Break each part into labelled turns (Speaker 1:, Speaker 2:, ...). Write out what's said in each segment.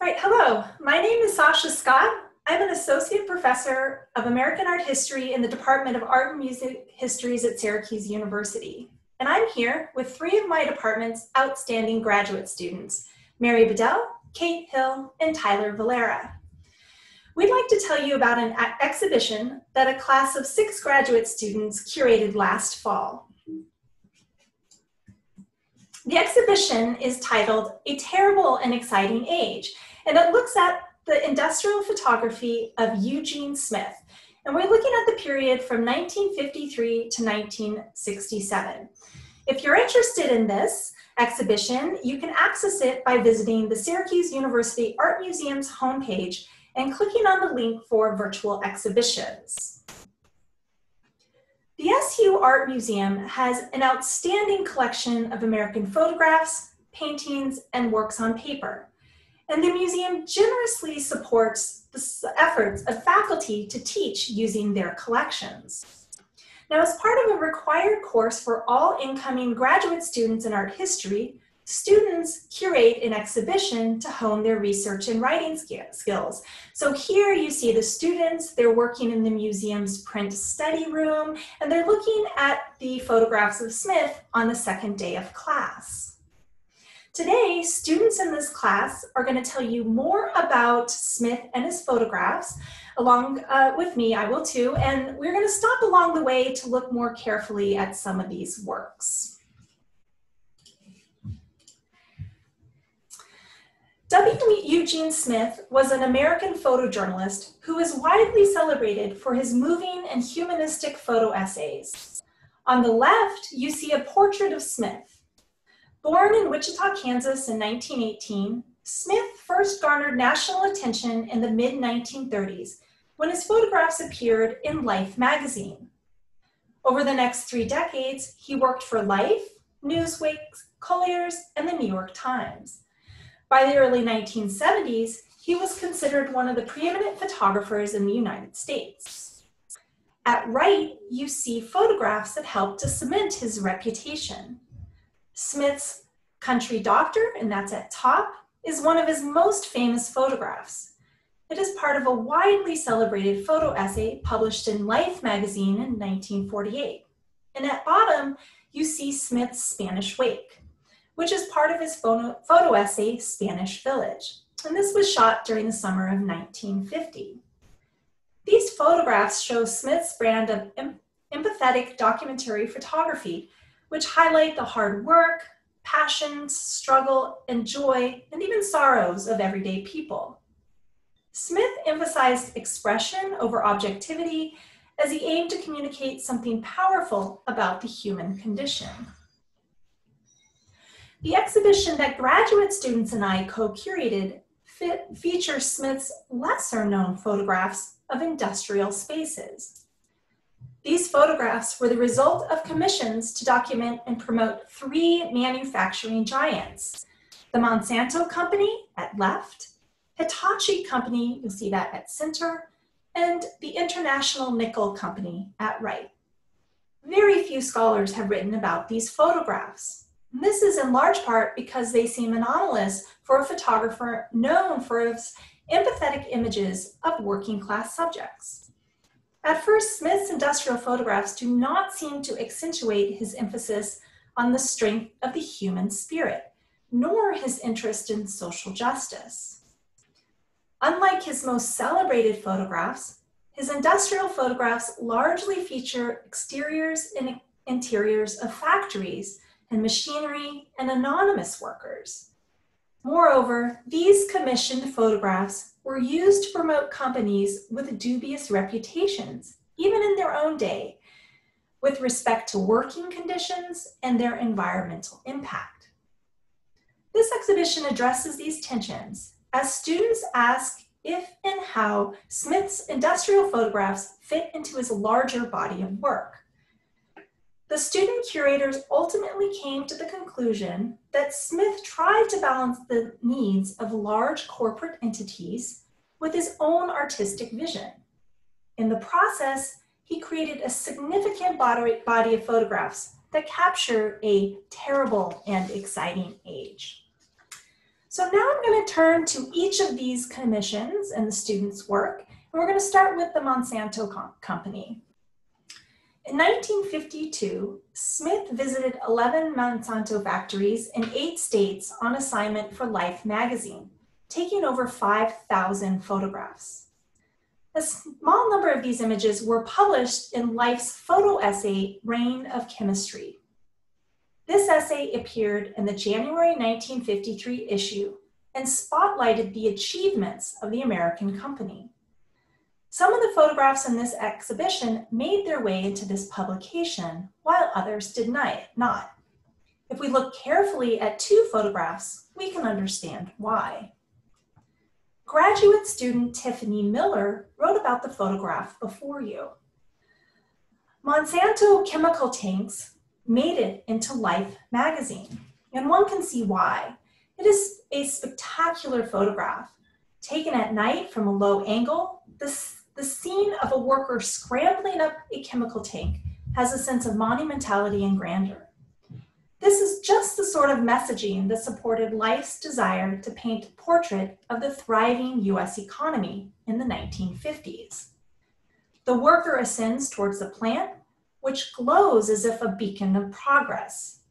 Speaker 1: Right, hello. My name is Sascha Scott. I'm an associate professor of American art history in the Department of Art and Music Histories at Syracuse University. And I'm here with three of my department's outstanding graduate students, Mary Bedell, Kate Hill, and Tyler Valera. We'd like to tell you about an exhibition that a class of 6 graduate students curated last fall. The exhibition is titled A Terrible and Exciting Age, and it looks at the industrial photography of Eugene Smith. And we're looking at the period from 1953 to 1967. If you're interested in this exhibition, you can access it by visiting the Syracuse University Art Museum's homepage and clicking on the link for virtual exhibitions. The SU Art Museum has an outstanding collection of American photographs, paintings, and works on paper. And the museum generously supports the efforts of faculty to teach using their collections. Now, as part of a required course for all incoming graduate students in art history, students curate an exhibition to hone their research and writing skills. So here you see the students, they're working in the museum's print study room, and they're looking at the photographs of Smith on the second day of class. Today, students in this class are going to tell you more about Smith and his photographs. Along with me, I will too, and we're going to stop along the way to look more carefully at some of these works. Eugene Smith was an American photojournalist who is widely celebrated for his moving and humanistic photo essays. On the left, you see a portrait of Smith. Born in Wichita, Kansas in 1918, Smith first garnered national attention in the mid-1930s when his photographs appeared in Life magazine. Over the next 3 decades, he worked for Life, Newsweek, Collier's, and the New York Times. By the early 1970s, he was considered one of the preeminent photographers in the United States. At right, you see photographs that helped to cement his reputation. Smith's Country Doctor, and that's at top, is one of his most famous photographs. It is part of a widely celebrated photo essay published in Life magazine in 1948. And at bottom, you see Smith's Spanish Wake, which is part of his photo essay, Spanish Village. And this was shot during the summer of 1950. These photographs show Smith's brand of empathetic documentary photography, which highlight the hard work, passions, struggle, and joy, and even sorrows of everyday people. Smith emphasized expression over objectivity as he aimed to communicate something powerful about the human condition. The exhibition that graduate students and I co-curated features Smith's lesser-known photographs of industrial spaces. These photographs were the result of commissions to document and promote 3 manufacturing giants: the Monsanto Company at left, Hitachi Company, you'll see that at center, and the International Nickel Company at right. Very few scholars have written about these photographs. And this is in large part because they seem anomalous for a photographer known for his empathetic images of working class subjects. At first, Smith's industrial photographs do not seem to accentuate his emphasis on the strength of the human spirit, nor his interest in social justice. Unlike his most celebrated photographs, his industrial photographs largely feature exteriors and interiors of factories and machinery and anonymous workers. Moreover, these commissioned photographs were used to promote companies with dubious reputations, even in their own day, with respect to working conditions and their environmental impact. This exhibition addresses these tensions as students ask if and how Smith's industrial photographs fit into his larger body of work. The student curators ultimately came to the conclusion that Smith tried to balance the needs of large corporate entities with his own artistic vision. In the process, he created a significant body of photographs that capture a terrible and exciting age. So now I'm going to turn to each of these commissions and the students' work, and we're going to start with the Monsanto Company. In 1952, Smith visited 11 Monsanto factories in 8 states on assignment for Life magazine, taking over 5,000 photographs. A small number of these images were published in Life's photo essay, Reign of Chemistry. This essay appeared in the January 1953 issue and spotlighted the achievements of the American company. Some of the photographs in this exhibition made their way into this publication, while others did not. If we look carefully at 2 photographs, we can understand why. Graduate student Tiffany Miller wrote about the photograph before you. Monsanto chemical tanks made it into Life magazine, and one can see why. It is a spectacular photograph. Taken at night from a low angle, the scene of a worker scrambling up a chemical tank has a sense of monumentality and grandeur. This is just the sort of messaging that supported Life's desire to paint a portrait of the thriving US economy in the 1950s. The worker ascends towards the plant, which glows as if a beacon of progress.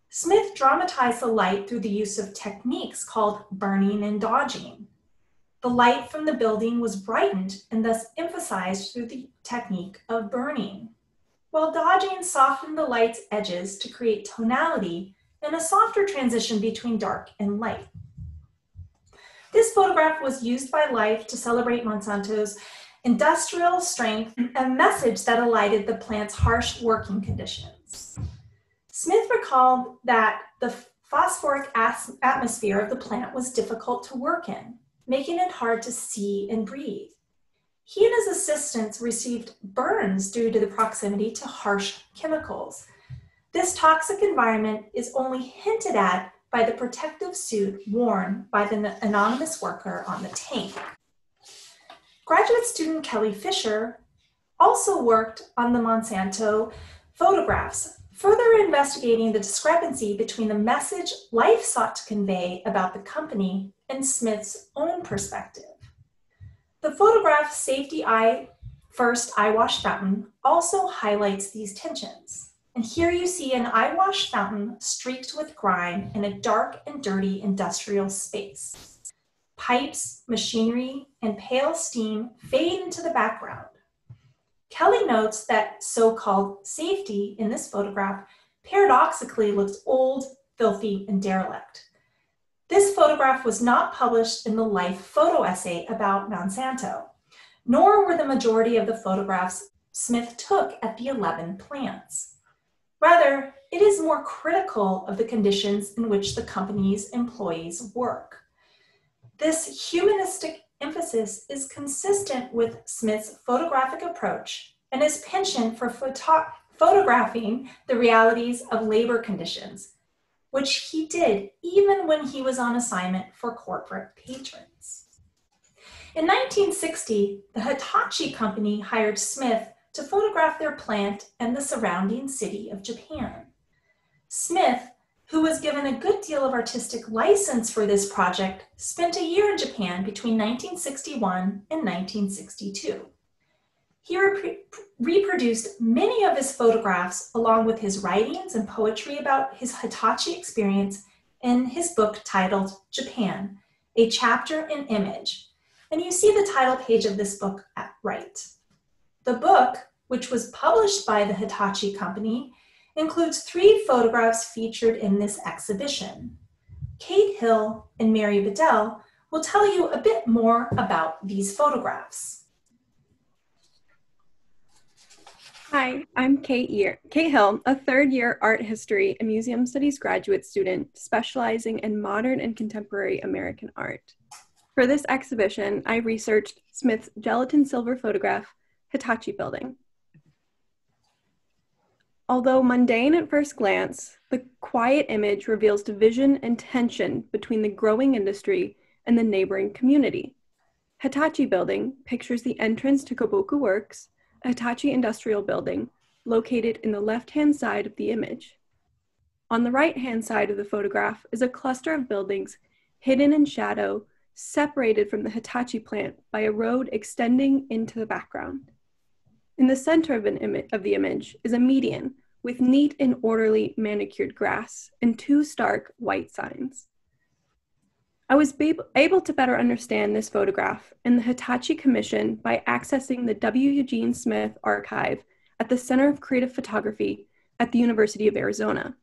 Speaker 1: Smith dramatized the light through the use of techniques called burning and dodging. The light from the building was brightened and thus emphasized through the technique of burning, while dodging softened the light's edges to create tonality and a softer transition between dark and light. This photograph was used by Life to celebrate Monsanto's industrial strength, a message that elided the plant's harsh working conditions. Smith recalled that the phosphoric atmosphere of the plant was difficult to work in, making it hard to see and breathe. He and his assistants received burns due to the proximity to harsh chemicals. This toxic environment is only hinted at by the protective suit worn by the anonymous worker on the tank. Graduate student Kelly Fisher also worked on the Monsanto photographs, further investigating the discrepancy between the message Life sought to convey about the company and Smith's own perspective. The photograph Safety First Eye Wash Fountain also highlights these tensions. And here you see an eye wash fountain streaked with grime in a dark and dirty industrial space. Pipes, machinery, and pale steam fade into the background. Kelly notes that so-called safety in this photograph paradoxically looks old, filthy, and derelict. This photograph was not published in the Life photo essay about Monsanto, nor were the majority of the photographs Smith took at the 11 plants. Rather, it is more critical of the conditions in which the company's employees work. This humanistic emphasis is consistent with Smith's photographic approach and his penchant for photographing the realities of labor conditions, which he did even when he was on assignment for corporate patrons. In 1960, the Hitachi Company hired Smith to photograph their plant and the surrounding city of Japan. Smith, who was given a good deal of artistic license for this project, spent a year in Japan between 1961 and 1962. He reproduced many of his photographs along with his writings and poetry about his Hitachi experience in his book titled Japan, A Chapter in Image. And you see the title page of this book at right. The book, which was published by the Hitachi Company, includes 3 photographs featured in this exhibition. Kate Hill and Mary Bedell will tell you a bit more about these photographs.
Speaker 2: Hi, I'm Kate Hill, a third-year art history and museum studies graduate student specializing in modern and contemporary American art. For this exhibition, I researched Smith's gelatin silver photograph, Hitachi Building. Although mundane at first glance, the quiet image reveals division and tension between the growing industry and the neighboring community. Hitachi Building pictures the entrance to Kabuki Works, a Hitachi industrial building located in the left-hand side of the image. On the right-hand side of the photograph is a cluster of buildings hidden in shadow, separated from the Hitachi plant by a road extending into the background. In the center of the image is a median with neat and orderly manicured grass and two stark white signs. I was able to better understand this photograph and the Hitachi Commission by accessing the Eugene Smith archive at the Center of Creative Photography at the University of Arizona.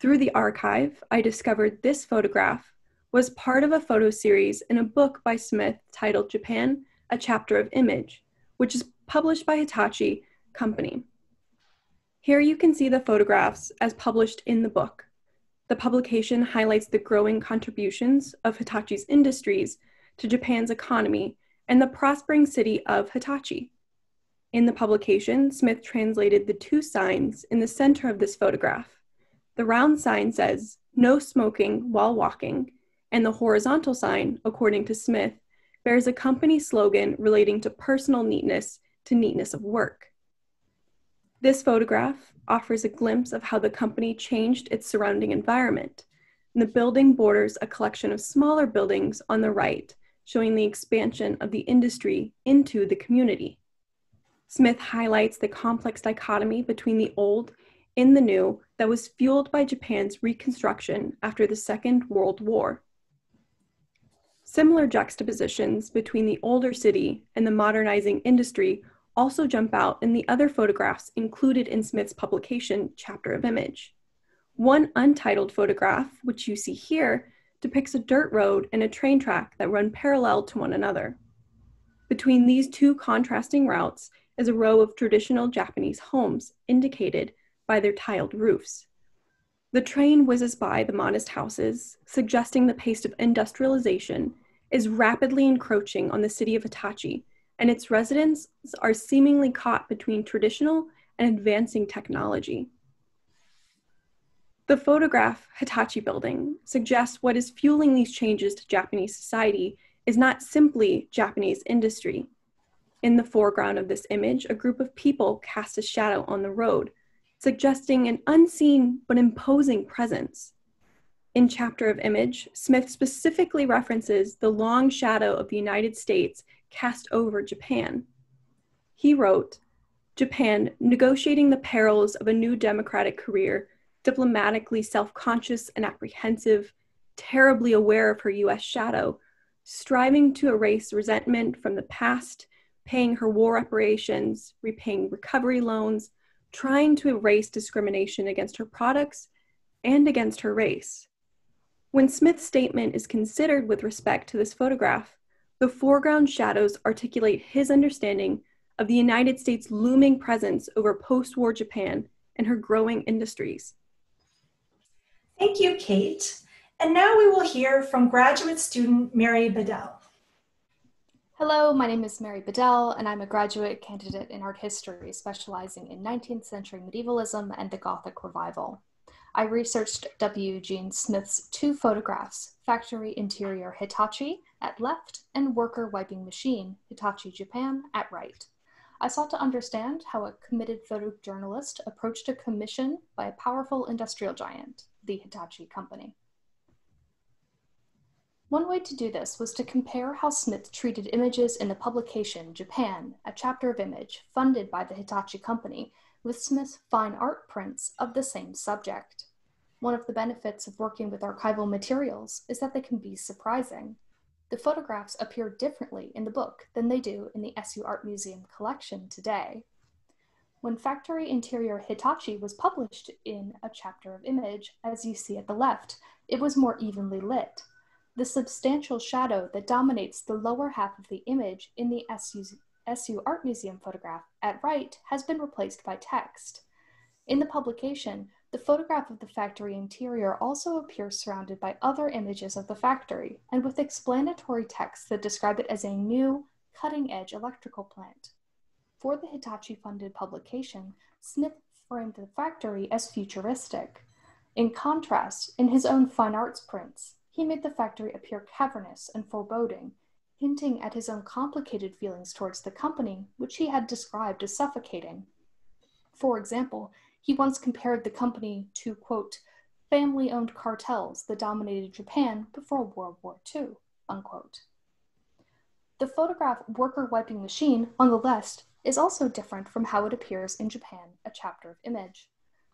Speaker 2: Through the archive, I discovered this photograph was part of a photo series in a book by Smith titled Japan, A Chapter of Image, which is published by Hitachi Company. Here you can see the photographs as published in the book. The publication highlights the growing contributions of Hitachi's industries to Japan's economy and the prospering city of Hitachi. In the publication, Smith translated the two signs in the center of this photograph. The round sign says, "No smoking while walking," and the horizontal sign, according to Smith, bears a company slogan relating to personal neatness to neatness of work. This photograph offers a glimpse of how the company changed its surrounding environment. And the building borders a collection of smaller buildings on the right, showing the expansion of the industry into the community. Smith highlights the complex dichotomy between the old and the new that was fueled by Japan's reconstruction after the Second World War. Similar juxtapositions between the older city and the modernizing industry also jump out in the other photographs included in Smith's publication, Chapter of Image. One untitled photograph, which you see here, depicts a dirt road and a train track that run parallel to one another. Between these two contrasting routes is a row of traditional Japanese homes, indicated by their tiled roofs. The train whizzes by the modest houses, suggesting the pace of industrialization is rapidly encroaching on the city of Hitachi, and its residents are seemingly caught between traditional and advancing technology. The photograph, Hitachi Building, suggests what is fueling these changes to Japanese society is not simply Japanese industry. In the foreground of this image, a group of people cast a shadow on the road, suggesting an unseen but imposing presence. In Chapter of Image, Smith specifically references the long shadow of the United States cast over Japan. He wrote, "Japan, negotiating the perils of a new democratic career, diplomatically self-conscious and apprehensive, terribly aware of her US shadow, striving to erase resentment from the past, paying her war reparations, repaying recovery loans, trying to erase discrimination against her products and against her race." When Smith's statement is considered with respect to this photograph, the foreground shadows articulate his understanding of the United States' looming presence over post-war Japan and her growing industries.
Speaker 1: Thank you, Kate. And now we will hear from graduate student Mary Bedell.
Speaker 3: Hello, my name is Mary Bedell, and I'm a graduate candidate in art history, specializing in 19th century medievalism and the Gothic revival. I researched Eugene Smith's two photographs, Factory Interior Hitachi at left and Worker Wiping Machine, Hitachi Japan at right. I sought to understand how a committed photojournalist approached a commission by a powerful industrial giant, the Hitachi Company. One way to do this was to compare how Smith treated images in the publication Japan, A Chapter of Image, funded by the Hitachi Company, with Smith's fine art prints of the same subject. One of the benefits of working with archival materials is that they can be surprising. The photographs appear differently in the book than they do in the SU Art Museum collection today. When Factory Interior Hitachi was published in A Chapter of Image, as you see at the left, it was more evenly lit. The substantial shadow that dominates the lower half of the image in the SU Art Museum photograph at right has been replaced by text. In the publication, the photograph of the factory interior also appears surrounded by other images of the factory and with explanatory texts that describe it as a new, cutting-edge electrical plant. For the Hitachi-funded publication, Smith framed the factory as futuristic. In contrast, in his own fine arts prints, he made the factory appear cavernous and foreboding, hinting at his own complicated feelings towards the company, which he had described as suffocating. For example, he once compared the company to, quote, family-owned cartels that dominated Japan before World War II, unquote. The photograph worker wiping machine on the left is also different from how it appears in Japan, a chapter of image.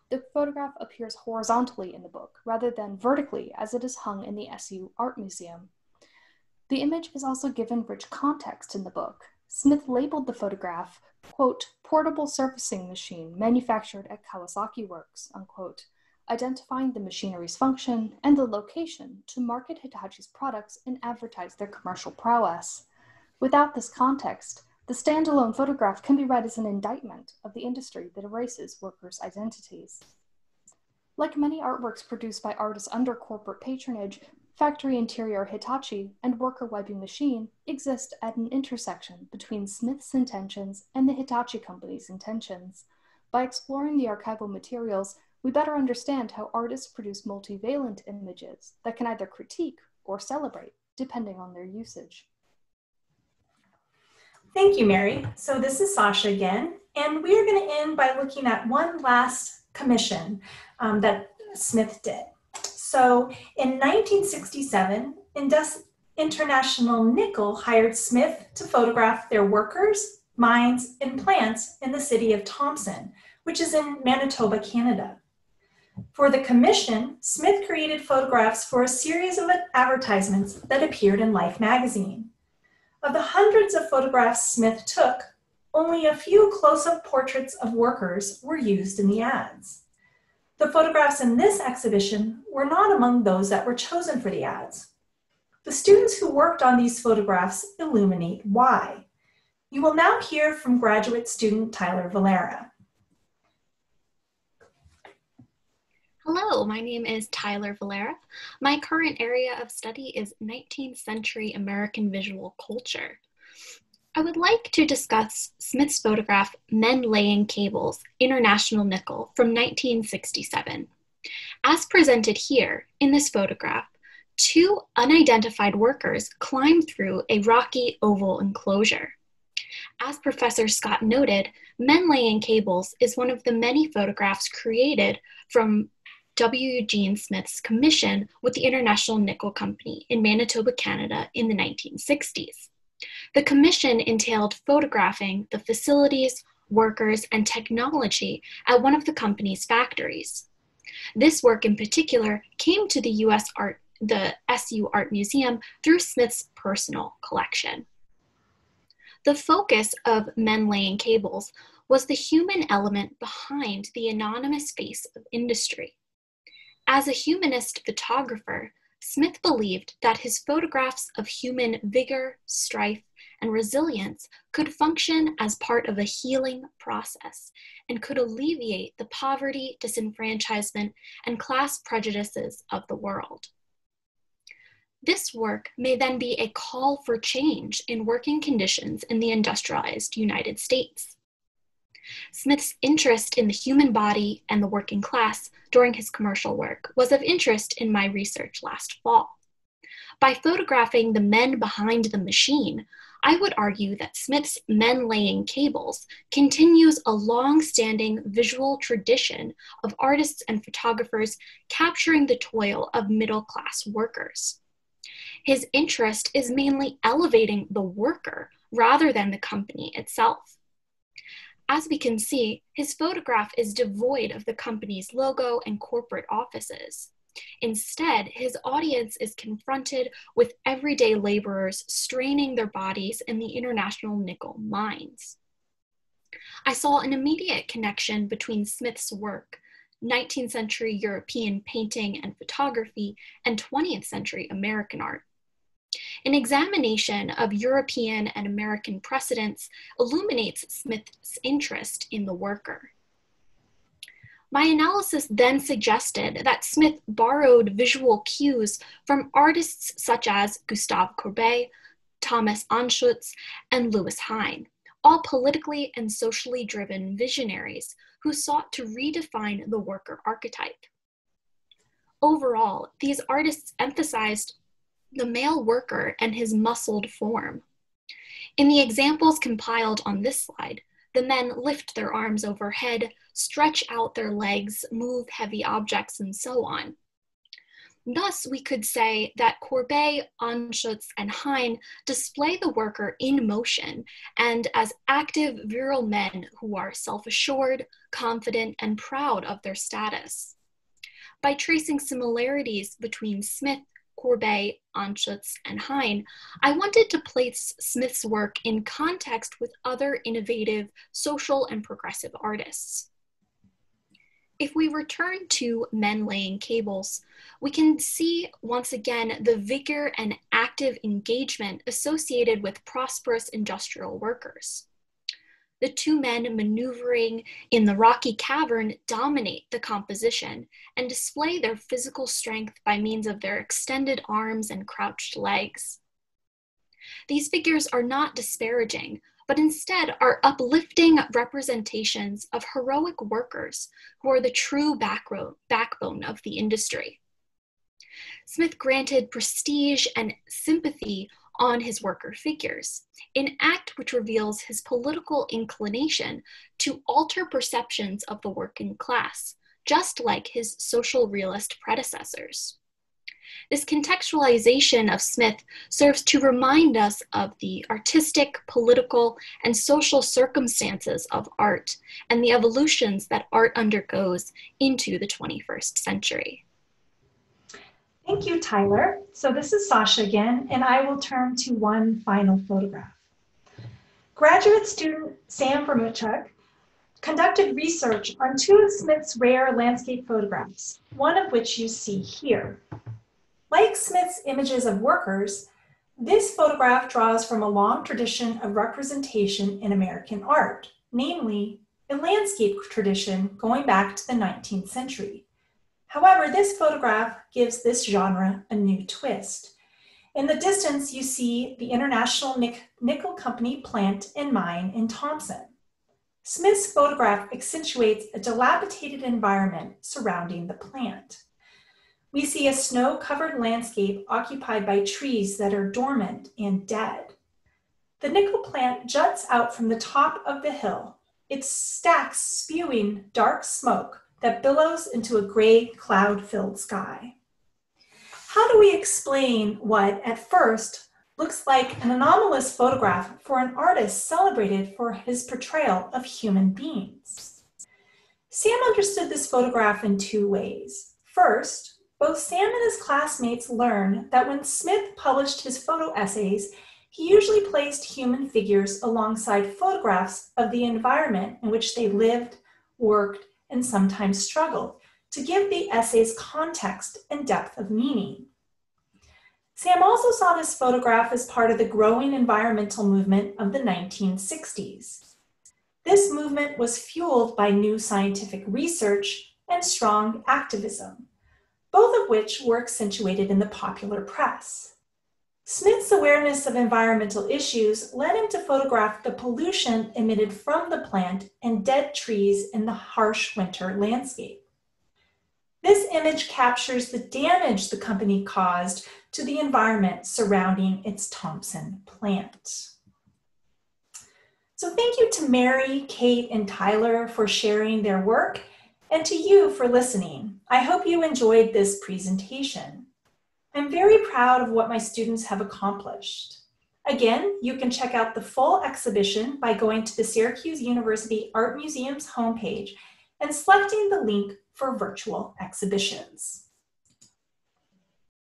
Speaker 3: The photograph appears horizontally in the book, rather than vertically as it is hung in the SU Art Museum. The image is also given rich context in the book. Smith labeled the photograph, quote, portable surfacing machine manufactured at Kawasaki Works, unquote, identifying the machinery's function and the location to market Hitachi's products and advertise their commercial prowess. Without this context, the standalone photograph can be read as an indictment of the industry that erases workers' identities. Like many artworks produced by artists under corporate patronage, Factory Interior Hitachi and Worker Wiping Machine exist at an intersection between Smith's intentions and the Hitachi Company's intentions. By exploring the archival materials, we better understand how artists produce multivalent images that can either critique or celebrate, depending on their usage.
Speaker 1: Thank you, Mary. So this is Sasha again, and we are going to end by looking at one last commission that Smith did. So in 1967, International Nickel hired Smith to photograph their workers, mines, and plants in the city of Thompson, which is in Manitoba, Canada. For the commission, Smith created photographs for a series of advertisements that appeared in Life magazine. Of the hundreds of photographs Smith took, only a few close-up portraits of workers were used in the ads. The photographs in this exhibition were not among those that were chosen for the ads. The students who worked on these photographs illuminate why. You will now hear from graduate student Tyler Valera.
Speaker 4: Hello, my name is Tyler Valera. My current area of study is 19th century American visual culture. I would like to discuss Smith's photograph, Men Laying Cables, International Nickel, from 1967. As presented here in this photograph, two unidentified workers climb through a rocky oval enclosure. As Professor Scott noted, Men Laying Cables is one of the many photographs created from Eugene Smith's commission with the International Nickel Company in Manitoba, Canada in the 1960s. The commission entailed photographing the facilities, workers, and technology at one of the company's factories. This work in particular came to the SU Art Museum through Smith's personal collection. The focus of Men Laying Cables was the human element behind the anonymous face of industry. As a humanist photographer, Smith believed that his photographs of human vigor, strife, and resilience could function as part of a healing process and could alleviate the poverty, disenfranchisement, and class prejudices of the world. This work may then be a call for change in working conditions in the industrialized United States. Smith's interest in the human body and the working class during his commercial work was of interest in my research last fall. By photographing the men behind the machine, I would argue that Smith's Men Laying Cables continues a long-standing visual tradition of artists and photographers capturing the toil of middle-class workers. His interest is mainly elevating the worker rather than the company itself. As we can see, his photograph is devoid of the company's logo and corporate offices. Instead, his audience is confronted with everyday laborers straining their bodies in the international nickel mines. I saw an immediate connection between Smith's work, 19th century European painting and photography, and 20th century American art. An examination of European and American precedents illuminates Smith's interest in the worker. My analysis then suggested that Smith borrowed visual cues from artists such as Gustave Courbet, Thomas Anschutz, and Louis Hine, all politically and socially driven visionaries who sought to redefine the worker archetype. Overall, these artists emphasized the male worker and his muscled form. In the examples compiled on this slide, the men lift their arms overhead, stretch out their legs, move heavy objects, and so on. Thus, we could say that Courbet, Anschutz, and Hein display the worker in motion and as active, virile men who are self-assured, confident, and proud of their status. By tracing similarities between Smith, Courbet, Anschutz, and Hein, I wanted to place Smith's work in context with other innovative social and progressive artists. If we return to Men Laying Cables, we can see once again the vigor and active engagement associated with prosperous industrial workers. The two men maneuvering in the rocky cavern dominate the composition and display their physical strength by means of their extended arms and crouched legs. These figures are not disparaging, but instead are uplifting representations of heroic workers who are the true backbone of the industry. Smith granted prestige and sympathy on his worker figures, an act which reveals his political inclination to alter perceptions of the working class, just like his social realist predecessors. This contextualization of Smith serves to remind us of the artistic, political, and social circumstances of art and the evolutions that art undergoes into the 21st century.
Speaker 1: Thank you, Tyler. So this is Sascha again, and I will turn to one final photograph. Graduate student Sam Vermuchuk conducted research on two of Smith's rare landscape photographs, one of which you see here. Like Smith's images of workers, this photograph draws from a long tradition of representation in American art, namely a landscape tradition going back to the 19th century. However, this photograph gives this genre a new twist. In the distance, you see the International Nickel Company plant and mine in Thompson. Smith's photograph accentuates a dilapidated environment surrounding the plant. We see a snow-covered landscape occupied by trees that are dormant and dead. The nickel plant juts out from the top of the hill, its stacks spewing dark smoke that billows into a gray, cloud-filled sky. How do we explain what, at first, looks like an anomalous photograph for an artist celebrated for his portrayal of human beings? Sam understood this photograph in two ways. First, both Sam and his classmates learned that when Smith published his photo essays, he usually placed human figures alongside photographs of the environment in which they lived, worked, and sometimes struggled to give the essays context and depth of meaning. Sam also saw this photograph as part of the growing environmental movement of the 1960s. This movement was fueled by new scientific research and strong activism, both of which were accentuated in the popular press. Smith's awareness of environmental issues led him to photograph the pollution emitted from the plant and dead trees in the harsh winter landscape. This image captures the damage the company caused to the environment surrounding its Thompson plant. So thank you to Mary, Kate, and Tyler for sharing their work, and to you for listening. I hope you enjoyed this presentation. I'm very proud of what my students have accomplished. Again, you can check out the full exhibition by going to the Syracuse University Art Museum's homepage and selecting the link for virtual exhibitions.